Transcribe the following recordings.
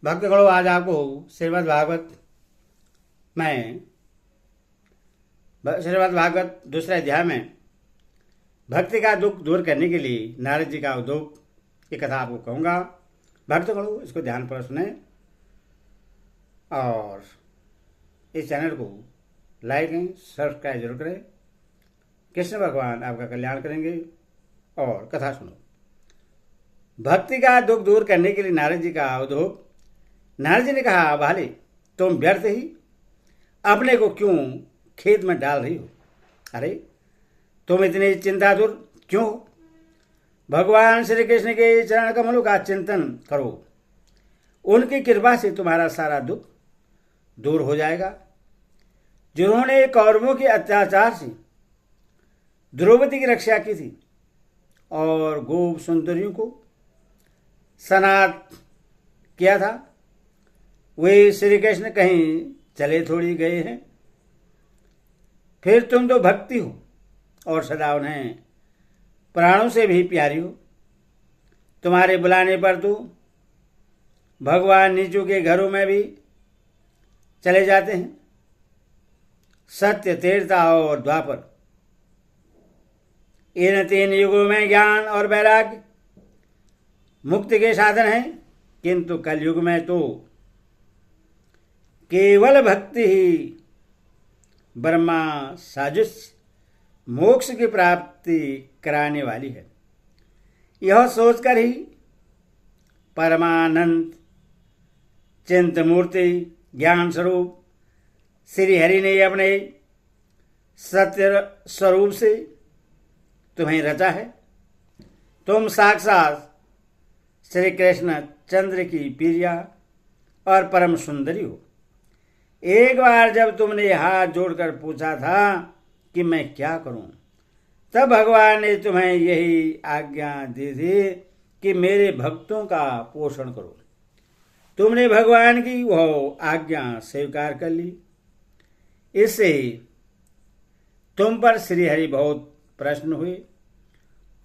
भक्तगणों, आज आपको श्रीमद् भागवत में दूसरे अध्याय में भक्ति का दुख दूर करने के लिए नारद जी का उद्योग की कथा आपको कहूँगा। भक्तगणों, इसको ध्यानपूर्वक सुने और इस चैनल को लाइक करें, सब्सक्राइब जरूर करें। कृष्ण भगवान आपका कल्याण करेंगे। और कथा सुनो। भक्ति का दुख दूर करने के लिए नारद जी का उद्योग। नारद जी ने कहा, भाले तुम व्यर्थ ही अपने को क्यों खेत में डाल रही हो? अरे तुम इतनी चिंता दूर क्यों हो? भगवान श्री कृष्ण के चरण कमलों का चिंतन करो, उनकी कृपा से तुम्हारा सारा दुख दूर हो जाएगा। जिन्होंने कौरवों के अत्याचार से द्रौपदी की रक्षा की थी और गोप सुंदरियों को सनात किया था, वे श्री कृष्ण कहीं चले थोड़ी गए हैं। फिर तुम तो भक्ति हो और सदा उन्हें प्राणों से भी प्यारी हो। तुम्हारे बुलाने पर तो भगवान नीचों के घरों में भी चले जाते हैं। सत्य, तीर्था और द्वापर, इन तीन युगों में ज्ञान और वैराग्य मुक्ति के साधन हैं, किंतु कलयुग में तो केवल भक्ति ही ब्रह्मा साजुष्य मोक्ष की प्राप्ति कराने वाली है। यह सोचकर ही परमानंद चिंतमूर्ति ज्ञान स्वरूप श्री हरि ने अपने सत्य स्वरूप से तुम्हें रचा है। तुम साक्षात श्री कृष्ण चंद्र की प्रिया और परम सुंदरी हो। एक बार जब तुमने हाथ जोड़कर पूछा था कि मैं क्या करूं, तब भगवान ने तुम्हें यही आज्ञा दी थी कि मेरे भक्तों का पोषण करो। तुमने भगवान की वह आज्ञा स्वीकार कर ली। इससे तुम पर श्री हरि बहुत प्रसन्न हुए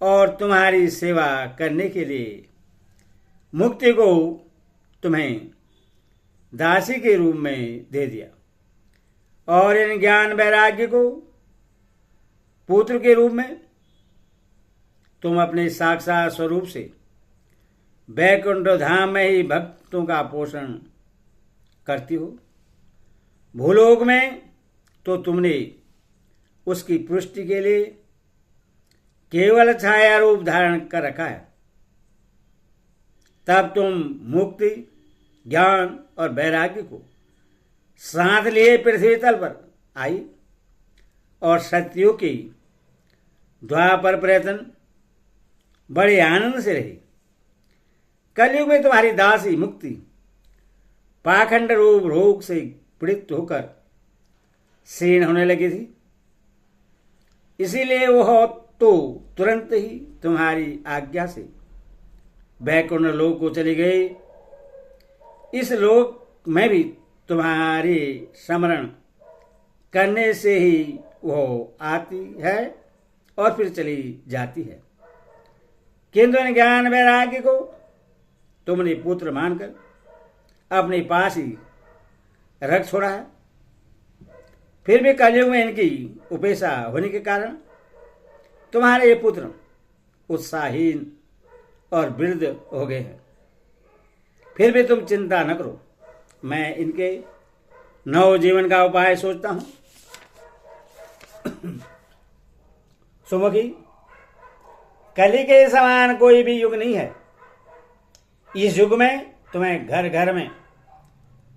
और तुम्हारी सेवा करने के लिए मुक्ति को तुम्हें दासी के रूप में दे दिया और इन ज्ञान वैराग्य को पुत्र के रूप में तुम अपने साक्षात स्वरूप से वैकुंठ धाम में ही भक्तों का पोषण करती हो। भूलोक में तो तुमने उसकी पुष्टि के लिए केवल छाया रूप धारण कर रखा है। तब तुम मुक्ति, ज्ञान और वैराग्य को साथ लिए पृथ्वी तल पर आई और सत्युग की द्वापर प्रयत्न बड़े आनंद से रही। कलयुग में तुम्हारी दासी मुक्ति पाखंड रूप रोग से पीड़ित होकर क्षीण होने लगी थी। इसीलिए वह तो तुरंत ही तुम्हारी आज्ञा से वैकुंठ लोक को चली गई। इस लोक में भी तुम्हारे स्मरण करने से ही वह आती है और फिर चली जाती है, किंतु इन ज्ञान वैराग्य को तुमने पुत्र मानकर अपने पास ही रख छोड़ा है। फिर भी कलयुग में इनकी उपेक्षा होने के कारण तुम्हारे ये पुत्र उत्साहहीन और वृद्ध हो गए हैं। फिर भी तुम चिंता न करो, मैं इनके नव जीवन का उपाय सोचता हूं। सुमुखी, कली के समान कोई भी युग नहीं है। इस युग में तुम्हें घर घर में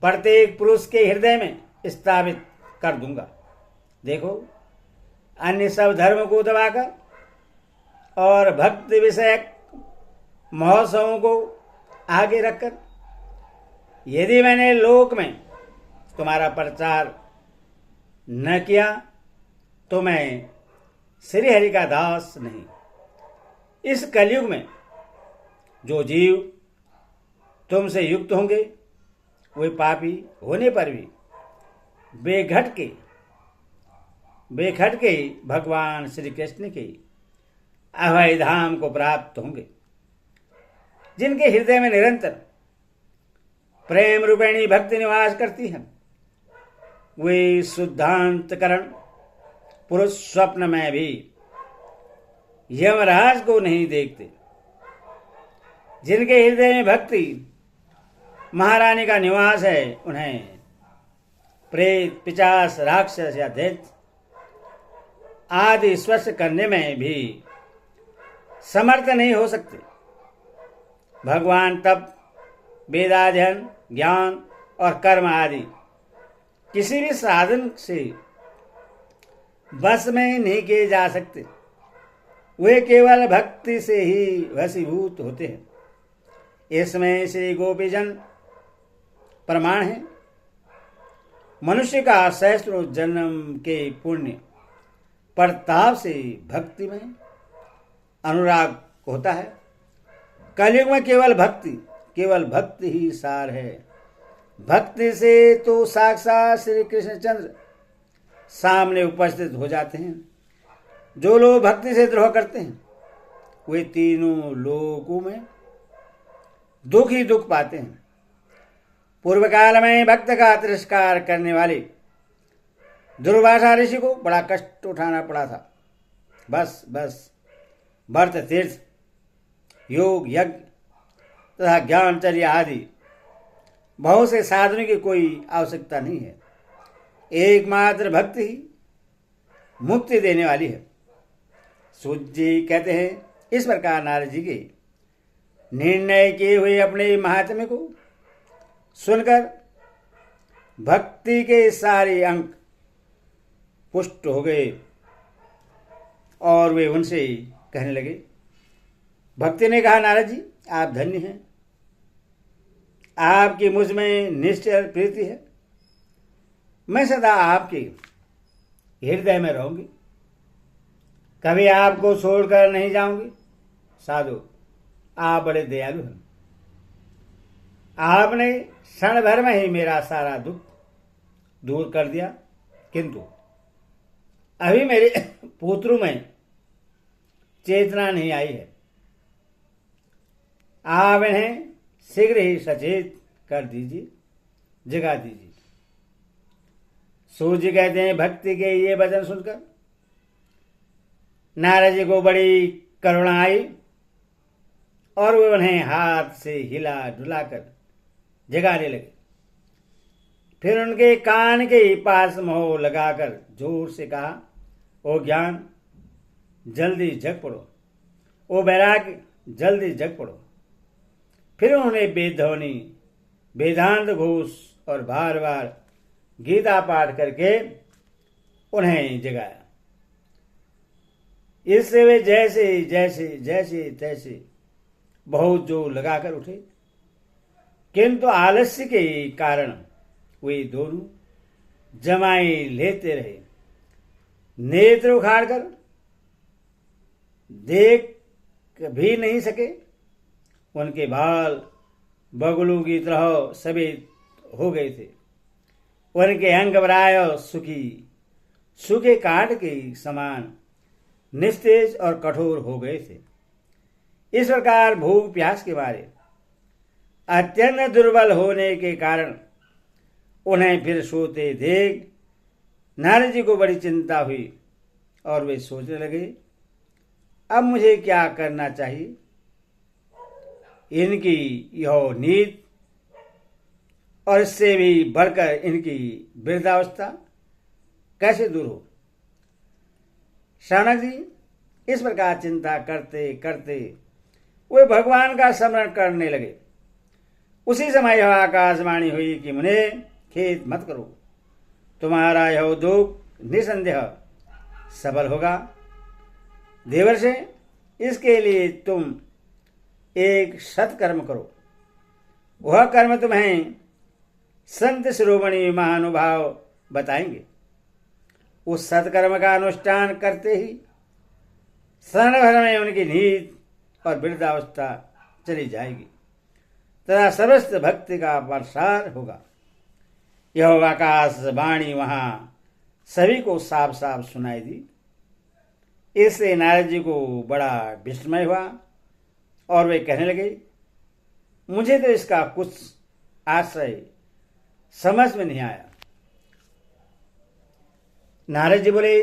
प्रत्येक पुरुष के हृदय में स्थापित कर दूंगा। देखो, अन्य सब धर्म को दबाकर और भक्ति विषयक महोत्सवों को आगे रखकर यदि मैंने लोक में तुम्हारा प्रचार न किया तो मैं श्री हरि का दास नहीं। इस कलयुग में जो जीव तुमसे युक्त होंगे वे पापी होने पर भी बेखट के भगवान श्री कृष्ण के अभय धाम को प्राप्त होंगे। जिनके हृदय में निरंतर प्रेम रूपिणी भक्ति निवास करती है। वे शुद्धांतकरण पुरुष स्वप्न में भी यमराज को नहीं देखते। जिनके हृदय में भक्ति महारानी का निवास है, उन्हें प्रेत, पिशाच, राक्षस या दैत्य आदि स्पर्श करने में भी समर्थ नहीं हो सकते। भगवान तप, वेदाध्ययन, ज्ञान और कर्म आदि किसी भी साधन से वश में नहीं किए जा सकते। वे केवल भक्ति से ही वशीभूत होते हैं। इसमें श्री गोपीजन प्रमाण है। मनुष्य का सहस्त्रों जन्म के पुण्य प्रताप से भक्ति में अनुराग होता है। कलयुग में केवल भक्ति ही सार है। भक्ति से तो साक्षात श्री कृष्णचंद्र सामने उपस्थित हो जाते हैं। जो लोग भक्ति से द्रोह करते हैं वे तीनों लोकों में दुख ही दुख पाते हैं। पूर्व काल में भक्त का तिरस्कार करने वाले दुर्वासा ऋषि को बड़ा कष्ट उठाना पड़ा था। बस व्रत, तीर्थ, योग, यज्ञ तथा ज्ञानचर्या आदि बहुत से साधनों की कोई आवश्यकता नहीं है। एकमात्र भक्ति ही मुक्ति देने वाली है। सूत जी कहते हैं, इस प्रकार नारद जी के निर्णय किए हुए अपने महात्म्य को सुनकर भक्ति के सारे अंक पुष्ट हो गए और वे उनसे कहने लगे। भक्ति ने कहा, नारद जी आप धन्य हैं, आपकी मुझ में निश्चय प्रीति है। मैं सदा आपके हृदय में रहूंगी, कभी आपको छोड़कर नहीं जाऊंगी। साधु, आप बड़े दयालु हैं। आपने क्षण भर में ही मेरा सारा दुख दूर कर दिया, किंतु अभी मेरे पुत्रों में चेतना नहीं आई है। आप इन्हें शीघ्र ही सचेत कर दीजिए, जगा दीजिए। सूर्य कहते हैं, भक्ति के ये वचन सुनकर नारद जी को बड़ी करुणा आई और वे उन्हें हाथ से हिला डुलाकर जगाने लगे। फिर उनके कान के पास मोह लगाकर जोर से कहा, ओ ज्ञान जल्दी जग पड़ो, ओ वैराग्य जल्दी जग पड़ो। फिर उन्होंने वेदध्वनि, वेदांत घोष और बार बार गीता पाठ करके उन्हें जगाया। इससे वे जैसे जैसे जैसे तैसे बहुत जोर लगाकर उठे, किंतु आलस्य के कारण वे दोनों जमाई लेते रहे। नेत्र उखाड़कर देख भी नहीं सके। उनके बाल बगुलों की तरह सफेद हो गए थे। उनके अंग प्राय सूखे काठ के समान निस्तेज और कठोर हो गए थे। इस प्रकार भूख प्यास के मारे अत्यंत दुर्बल होने के कारण उन्हें फिर सोते देख नारद जी को बड़ी चिंता हुई और वे सोचने लगे, अब मुझे क्या करना चाहिए। इनकी यह नींद और इससे भी बढ़कर इनकी वृद्धावस्था कैसे दूर हो। शौनक जी इस प्रकार चिंता करते करते वे भगवान का स्मरण करने लगे। उसी समय यह आकाशवाणी हुई कि मुने खेद मत करो, तुम्हारा यह दुख निसंदेह सफल होगा। देवर्षि, इसके लिए तुम एक सत्कर्म करो। वह कर्म तुम्हें संत शिरोमणि महानुभाव बताएंगे। उस सत्कर्म का अनुष्ठान करते ही क्षण भर में उनकी नींद और वृद्धावस्था चली जाएगी तथा समस्त भक्ति का प्रसार होगा। यह आकाशवाणी वहां सभी को साफ साफ सुनाई दी। इससे नारद जी को बड़ा विस्मय हुआ और वे कहने लगे, मुझे तो इसका कुछ आश्रय समझ में नहीं आया। नारद जी बोले,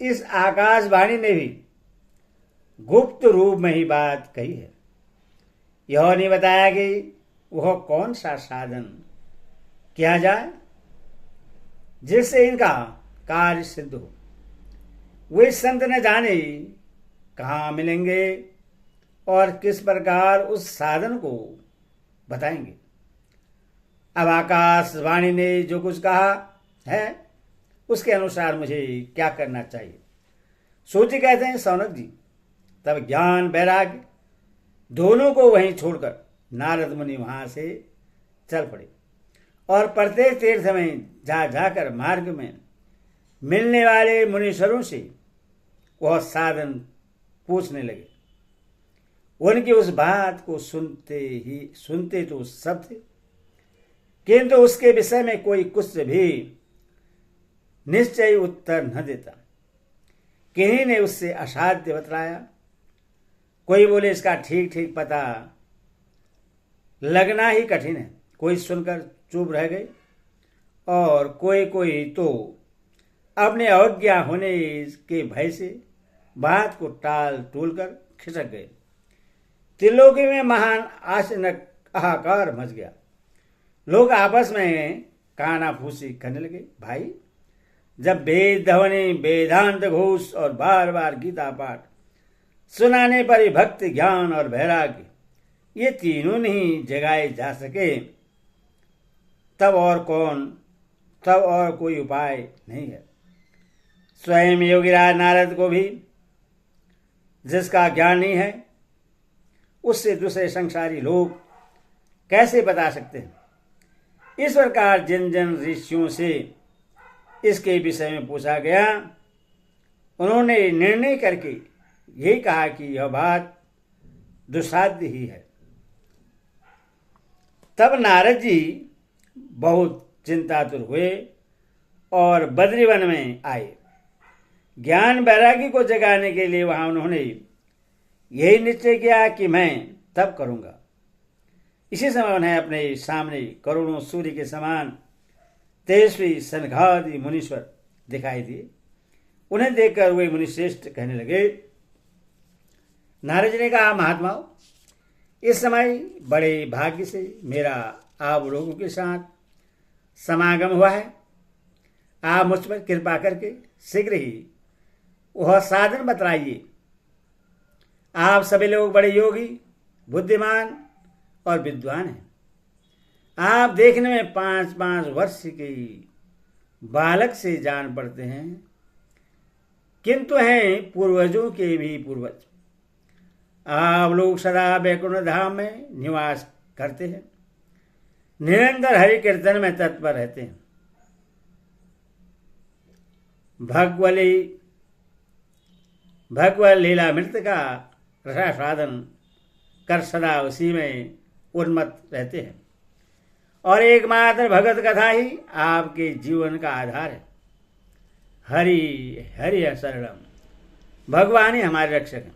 इस आकाशवाणी ने भी गुप्त रूप में ही बात कही है। यह नहीं बताया कि वह कौन सा साधन किया जाए जिससे इनका कार्य सिद्ध हो। वे संत न जाने कहाँ मिलेंगे और किस प्रकार उस साधन को बताएंगे। अब आकाशवाणी ने जो कुछ कहा है उसके अनुसार मुझे क्या करना चाहिए। सोची कहते हैं सौनक जी, तब ज्ञान वैराग्य दोनों को वहीं छोड़कर नारद मुनि वहां से चल पड़े और प्रत्येक तीर्थ में जा जाकर मार्ग में मिलने वाले मुनीश्वरों से वह साधन पूछने लगे। उनकी उस बात को सुनते तो सब थे, किंतु उसके विषय में कोई कुछ भी निश्चय उत्तर न देता। किन्हीं ने उससे असाध्य बतलाया, कोई बोले इसका ठीक ठीक पता लगना ही कठिन है, कोई सुनकर चुप रह गए और कोई तो अपने अवज्ञा होने के भय से बात को टाल टूल कर खिसक गए। त्रिलोकी में महान आश्चर्य हाहाकार मच गया। लोग आपस में कानाफूसी करने लगे। भाई, जब वेद ध्वनि, वेदांत घोष और बार बार गीता पाठ सुनाने पर ही भक्ति, ज्ञान और वैराग्य ये तीनों नहीं जगाए जा सके, तब और कोई उपाय नहीं है। स्वयं योगीराज नारद को भी जिसका ज्ञान नहीं है उससे दूसरे संसारी लोग कैसे बता सकते हैं। इस प्रकार जिन जिन ऋषियों से इसके विषय में पूछा गया, उन्होंने निर्णय करके यही कहा कि यह बात दुस्साध्य ही है। तब नारद जी बहुत चिंतातुर हुए और बद्रीवन में आए। ज्ञान वैराग्य को जगाने के लिए वहां उन्होंने यही निश्चय किया कि मैं तब करूंगा। इसी समय उन्हें अपने सामने करोड़ों सूर्य के समान तेजस्वी सनघादि मुनीश्वर दिखाई दिए। उन्हें देखकर वे मुनिश्रेष्ठ कहने लगे। नारद जी ने कहा, महात्माओं, इस समय बड़े भाग्य से मेरा आप लोगों के साथ समागम हुआ है। आप मुझ पर कृपा करके शीघ्र ही वह साधन बतलाइए। आप सभी लोग बड़े योगी, बुद्धिमान और विद्वान हैं। आप देखने में 5-5 वर्ष के बालक से जान पड़ते हैं, किंतु हैं पूर्वजों के भी पूर्वज। आप लोग सदा वैकुंठ धाम में निवास करते हैं, निरंतर हरि कीर्तन में तत्पर रहते हैं। भगवत लीला मृत का रसास्वादन कर सदा उसी में उन्मत्त रहते हैं और एकमात्र भगवत कथा ही आपके जीवन का आधार है। हरि हरि शरणम, भगवान ही हमारे रक्षक हैं।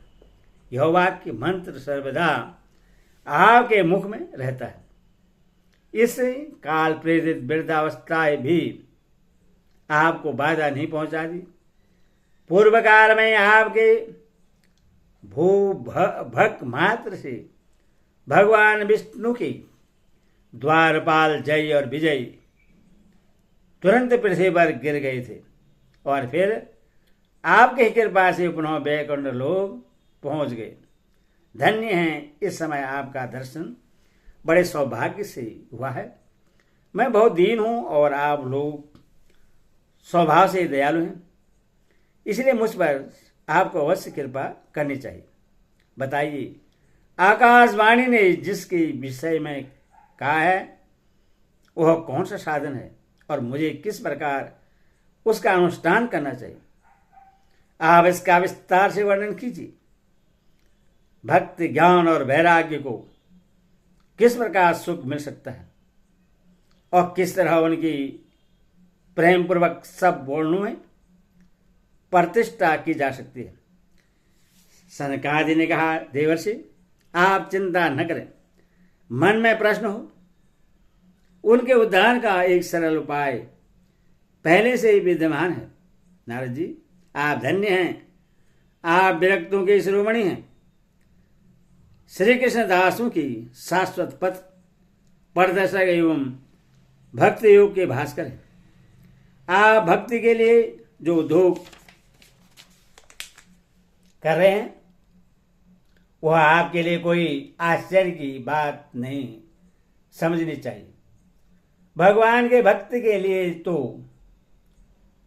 यह वाक्य मंत्र सर्वदा आपके मुख में रहता है। इससे काल प्रेरित वृद्धावस्थाएं भी आपको बाधा नहीं पहुंचाती। पूर्व काल में आपके भक्त मात्र से भगवान विष्णु की द्वारपाल जय और विजय तुरंत पृथ्वी पर गिर गए थे और फिर आपके कृपा से पुनः वैकुंठ लोग पहुंच गए। धन्य हैं, इस समय आपका दर्शन बड़े सौभाग्य से हुआ है। मैं बहुत दीन हूं और आप लोग स्वभाव से दयालु हैं, इसलिए मुझ पर आपको अवश्य कृपा करनी चाहिए। बताइए, आकाशवाणी ने जिसके विषय में कहा है वह कौन सा साधन है और मुझे किस प्रकार उसका अनुष्ठान करना चाहिए। आप इसका विस्तार से वर्णन कीजिए। भक्ति, ज्ञान और वैराग्य को किस प्रकार सुख मिल सकता है और किस तरह उनकी प्रेम पूर्वक सब वर्णों में प्रतिष्ठा की जा सकती है। सनकादि ने कहा, देवर्षि, आप चिंता न करें। मन में प्रश्न हो उनके उद्धार का एक सरल उपाय पहले से ही विद्यमान है। नारद जी, आप धन्य हैं, आप विरक्तों के शिरोमणि हैं, श्री कृष्ण दासों की शाश्वत पथ प्रदर्शक एवं भक्ति योग के भास्कर हैं। आप भक्ति के लिए जो उद्योग कर रहे हैं वह आपके लिए कोई आश्चर्य की बात नहीं समझनी चाहिए। भगवान के भक्ति के लिए तो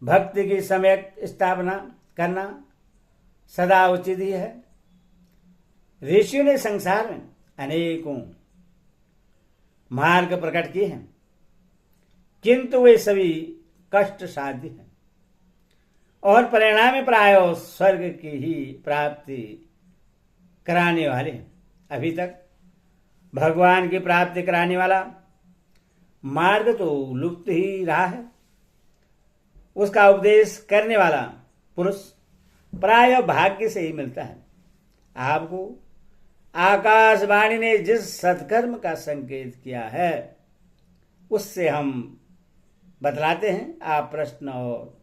भक्ति की सम्यक स्थापना करना सदा उचित ही है। ऋषियों ने संसार में अनेकों मार्ग प्रकट किए हैं, किंतु वे सभी कष्ट साध्य हैं और परिणाम प्राय स्वर्ग की ही प्राप्ति कराने वाले हैं। अभी तक भगवान की प्राप्ति कराने वाला मार्ग तो लुप्त ही रहा है। उसका उपदेश करने वाला पुरुष प्राय भाग्य से ही मिलता है। आपको आकाशवाणी ने जिस सत्कर्म का संकेत किया है उससे हम बतलाते हैं, आप प्रश्न और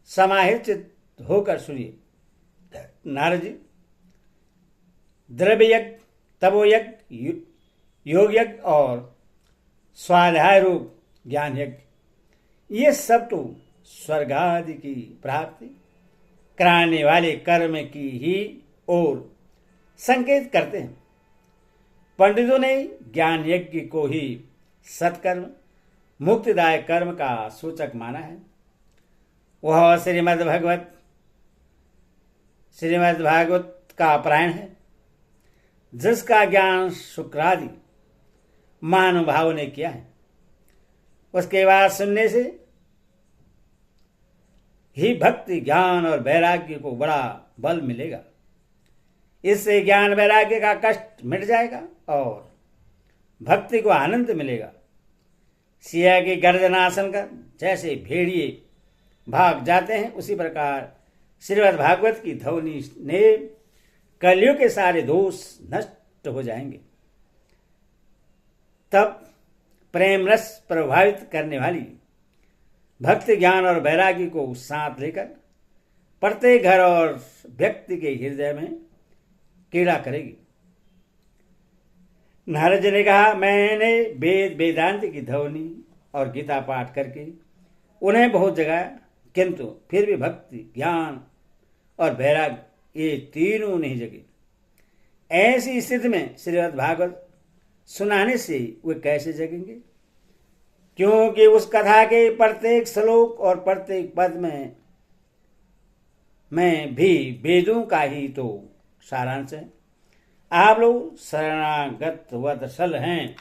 समाहित होकर सुनिए। नारद जी, द्रव्य यज्ञ, तपोयज्ञ, योग यज्ञ और स्वाध्याय रूप ज्ञान यज्ञ, ये सब तो स्वर्ग आदि की प्राप्ति कराने वाले कर्म की ही ओर संकेत करते हैं। पंडितों ने ज्ञान यज्ञ को ही सत्कर्म मुक्तिदायक कर्म का सूचक माना है। वह श्रीमद् भागवत का पारायण है, जिसका ज्ञान शुक्रादि महानुभावों ने किया है। उसके बाद सुनने से ही भक्ति, ज्ञान और वैराग्य को बड़ा बल मिलेगा। इससे ज्ञान वैराग्य का कष्ट मिट जाएगा और भक्ति को आनंद मिलेगा। सिया की गर्दनासन कर जैसे भेड़िए भाग जाते हैं, उसी प्रकार श्रीमद् भागवत की ध्वनि ने कलियुग के सारे दोष नष्ट हो जाएंगे। तब प्रेम रस प्रभावित करने वाली भक्ति, ज्ञान और वैराग्य को साथ लेकर प्रत्येक घर और व्यक्ति के हृदय में कीड़ा करेगी। नारद जी ने कहा, मैंने वेद वेदांत की ध्वनि और गीता पाठ करके उन्हें बहुत जगाया, किंतु फिर भी भक्ति, ज्ञान और वैराग्य ये तीनों नहीं जगे। ऐसी स्थिति में श्रीमद् भागवत सुनाने से वे कैसे जगेंगे? क्योंकि उस कथा के प्रत्येक श्लोक और प्रत्येक पद में भी वेदों का ही तो सारांश है। आप लोग शरणागत वत्सल हैं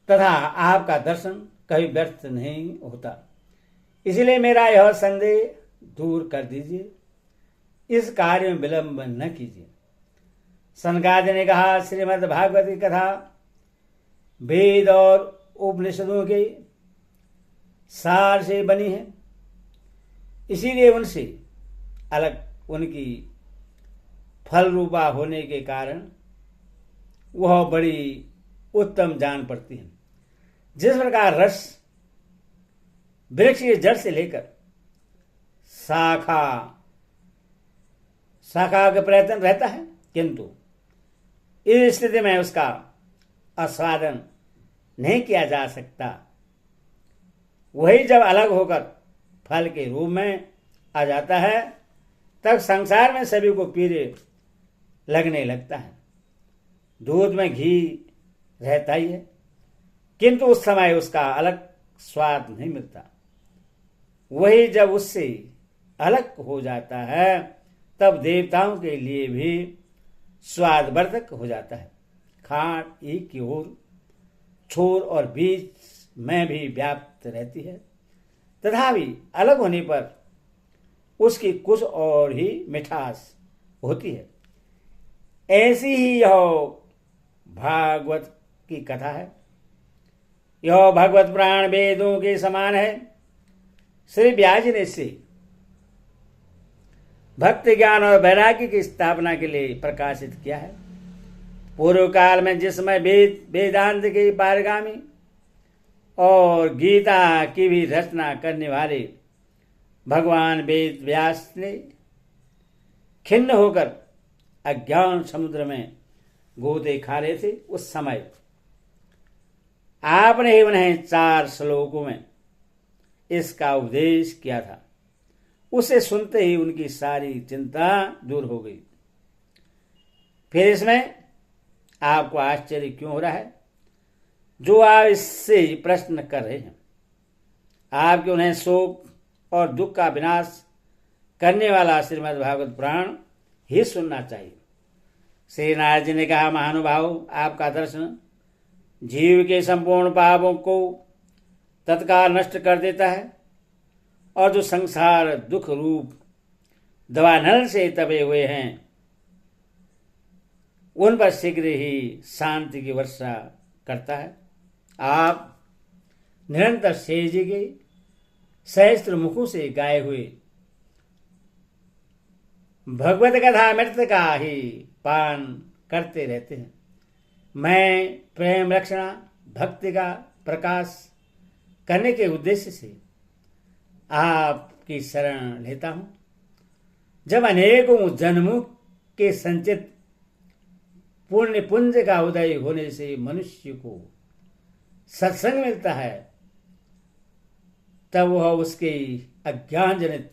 तथा आपका दर्शन कभी व्यर्थ नहीं होता। इसलिए मेरा यह संदेह दूर कर दीजिए, इस कार्य में विलंब न कीजिए। सनकादि ने कहा, श्रीमद् भागवत की कथा वेद और उपनिषदों के सार से बनी है, इसीलिए उनसे अलग उनकी फल रूपा होने के कारण वह बड़ी उत्तम जान पड़ती है। जिस प्रकार रस वृक्ष की जड़ से लेकर शाखा का प्रयत्न रहता है, किंतु इस स्थिति में उसका आस्वादन नहीं किया जा सकता। वही जब अलग होकर फल के रूप में आ जाता है, तब संसार में सभी को पीरे लगने लगता है। दूध में घी रहता ही है, किंतु उस समय उसका अलग स्वाद नहीं मिलता। वही जब उससे अलग हो जाता है, तब देवताओं के लिए भी स्वादवर्धक हो जाता है। खाट एक की ओर, छोर और बीच में भी व्याप्त रहती है, तथापि अलग होने पर उसकी कुछ और ही मिठास होती है। ऐसी ही यह भागवत की कथा है। यह भगवत पुराण वेदों के समान है। श्री व्यास ने इसे भक्ति, ज्ञान और वैराग्य की स्थापना के लिए प्रकाशित किया है। पूर्व काल में जिसमें वेदांत के पारगामी और गीता की भी रचना करने वाले भगवान वेद व्यास ने खिन्न होकर अज्ञान समुद्र में गोते खा रहे थे, उस समय आपने ही उन्हें 4 श्लोकों में इसका उपदेश किया था। उसे सुनते ही उनकी सारी चिंता दूर हो गई। फिर इसमें आपको आश्चर्य क्यों हो रहा है जो आप इससे प्रश्न कर रहे हैं? आपके उन्हें शोक और दुख का विनाश करने वाला श्रीमद् भागवत पुराण ही सुनना चाहिए। श्री नारद जी ने कहा, महानुभाव, आपका दर्शन जीव के संपूर्ण पापों को तत्काल नष्ट कर देता है और जो संसार दुख रूप दवानल से तपे हुए हैं उन पर शीघ्र ही शांति की वर्षा करता है। आप निरंतर शेष जी के सहस्त्र मुखों से गाए हुए भगवत कथा मृत का ही पान करते रहते हैं। मैं प्रेम रक्षणा भक्ति का प्रकाश करने के उद्देश्य से आपकी शरण लेता हूं। जब अनेकों जन्मों के संचित पुण्य पुंज का उदय होने से मनुष्य को सत्संग मिलता है, तब वह उसके अज्ञान जनित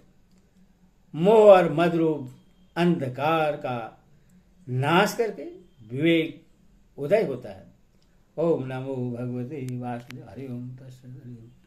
मोह और मदरूप अंधकार का नाश करके विवेक उदय होता है। ओम नमो भगवते वासुदेवाय। हरि ओम तत्सत्।